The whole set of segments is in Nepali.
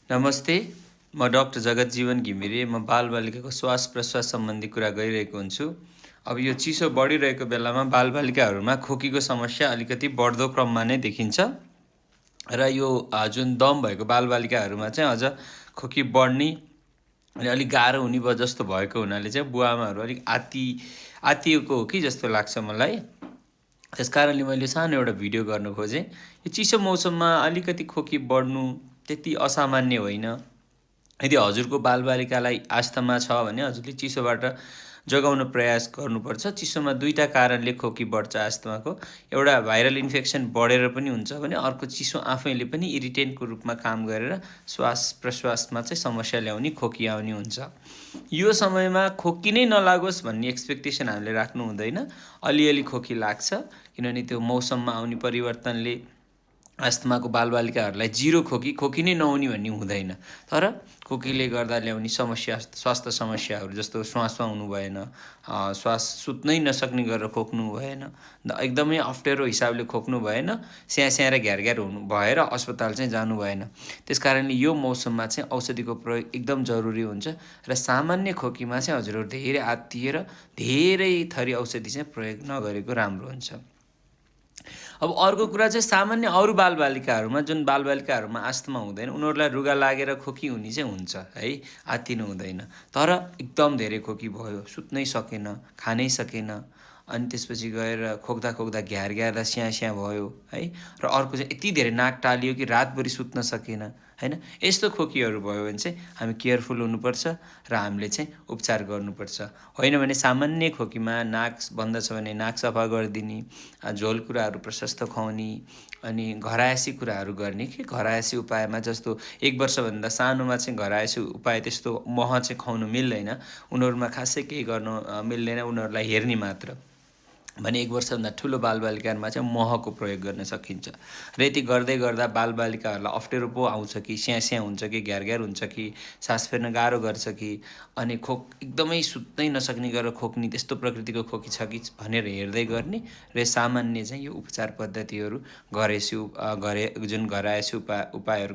नमस्ते, म डाक्टर जगतजीवन घिमिरे। म बालबालिकाको श्वास प्रश्वास सम्बन्धी कुरा गरिरहेको हुन्छु। अब यो चिसो बढिरहेको बेलामा बालबालिकाहरूमा खोकीको समस्या अलिकति बढ्दो क्रममा नै देखिन्छ र यो जुन दम भएको बालबालिकाहरूमा चाहिँ अझ खोकी बढ्ने अनि अलिक गाह्रो हुने जस्तो भएको हुनाले चाहिँ बुवाआमाहरू अलिक आत्तिएको हो कि जस्तो लाग्छ मलाई। त्यस कारणले मैले सानो एउटा भिडियो गर्न खोजेँ। यो चिसो मौसममा अलिकति खोकी बढ्नु त्यति असामान्य होइन। यदि हजुरको बालबालिकालाई आस्थमा छ भने हजुरले चिसोबाट जोगाउन प्रयास गर्नुपर्छ। चिसोमा दुईटा कारणले खोकी बढ्छ आस्थमाको। एउटा भाइरल इन्फेक्सन बढेर पनि हुन्छ भने अर्को चिसो आफैले पनि इरिटेन्टको रूपमा काम गरेर श्वास प्रश्वासमा चाहिँ समस्या ल्याउने, खोकी आउने हुन्छ। यो समयमा खोकी नै नलागोस् भन्ने एक्सपेक्टेसन हामीले राख्नु हुँदैन। अलिअलि खोकी लाग्छ किनभने त्यो मौसममा आउने परिवर्तनले आस्थमाको बालबालिकाहरूलाई जिरो खोकी नै नहुने भन्ने हुँदैन। तर खोकीले गर्दा ल्याउने समस्या, स्वास्थ्य समस्याहरू जस्तो श्वासमा हुनु भएन, श्वास सुत्नै नसक्ने गरेर खोक्नु भएन, एकदमै अप्ठ्यारो हिसाबले खोक्नु भएन, स्याँ र घ्यार हुनु भएर अस्पताल चाहिँ जानु भएन। त्यस कारणले यो मौसममा चाहिँ औषधिको प्रयोग एकदम जरुरी हुन्छ र सामान्य खोकीमा चाहिँ हजुरहरू धेरै आत्तिएर धेरै थरी औषधि चाहिँ प्रयोग नगरेको राम्रो हुन्छ। अब अर्को कुरा चाहिँ सामान्य अरू बालबालिकाहरूमा, जुन बालबालिकाहरूमा आस्थमा हुँदैन उनीहरूलाई रुगा लागेर खोकी हुने चाहिँ हुन्छ है, आत्तिनु हुँदैन। तर एकदम धेरै खोकी भयो, सुत्नै सकेन, खानै सकेन, अनि त्यसपछि गएर खोक्दा घ्यार स्याँ भयो है, र अर्को चाहिँ यति धेरै नाक टालियो कि रातभरि सुत्न सकेन हैन। यस्तो खोकीहरू भयो भने चाहिँ हामी केयरफुल हुनुपर्छ र हामीले चाहिँ उपचार गर्नुपर्छ। होइन भने सामान्य खोकीमा नाक बन्द छ भने नाक सफा गरिदिने, झोल कुराहरू प्रशस्त खुवाउने, अनि घरायसी कुराहरू गर्ने कि घरायसी उपायमा जस्तो 1 वर्षभन्दा सानोमा चाहिँ घरायसी उपाय त्यस्तो मह चाहिँ खुवाउनु मिल्दैन। उनीहरूमा खासै केही गर्नु मिल्दैन, उनीहरूलाई हेर्ने मात्र। भने 1 वर्षभन्दा ठुलो बालबालिकामा चाहिँ महको प्रयोग गर्न सकिन्छ। र यति गर्दै गर्दा बालबालिकाहरूलाई अप्ठ्यारो पो आउँछ कि स्याँ हुन्छ कि घ्यार हुन्छ कि सास फेर्न गाह्रो गर्छ कि अनि एकदमै सुत्नै नसक्ने गरेर खोक्ने त्यस्तो प्रकृतिको खोकी छ कि भनेर हेर्दै गर्ने र सामान्य चाहिँ यो उपचार पद्धतिहरू जुन घरायसी उपायहरू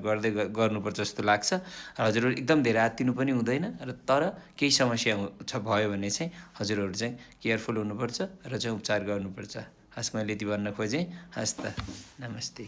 गर्नुपर्छ जस्तो लाग्छ। हजुरहरू एकदम धेरै आत्तिनु पनि हुँदैन र तर केही समस्या भयो भने चाहिँ हजुरहरू चाहिँ केयरफुल हुनुपर्छ र चाहिँ उपचार गर्नुपर्छ। हस्, मैले यति भन्न खोजेँ। हस् त, नमस्ते।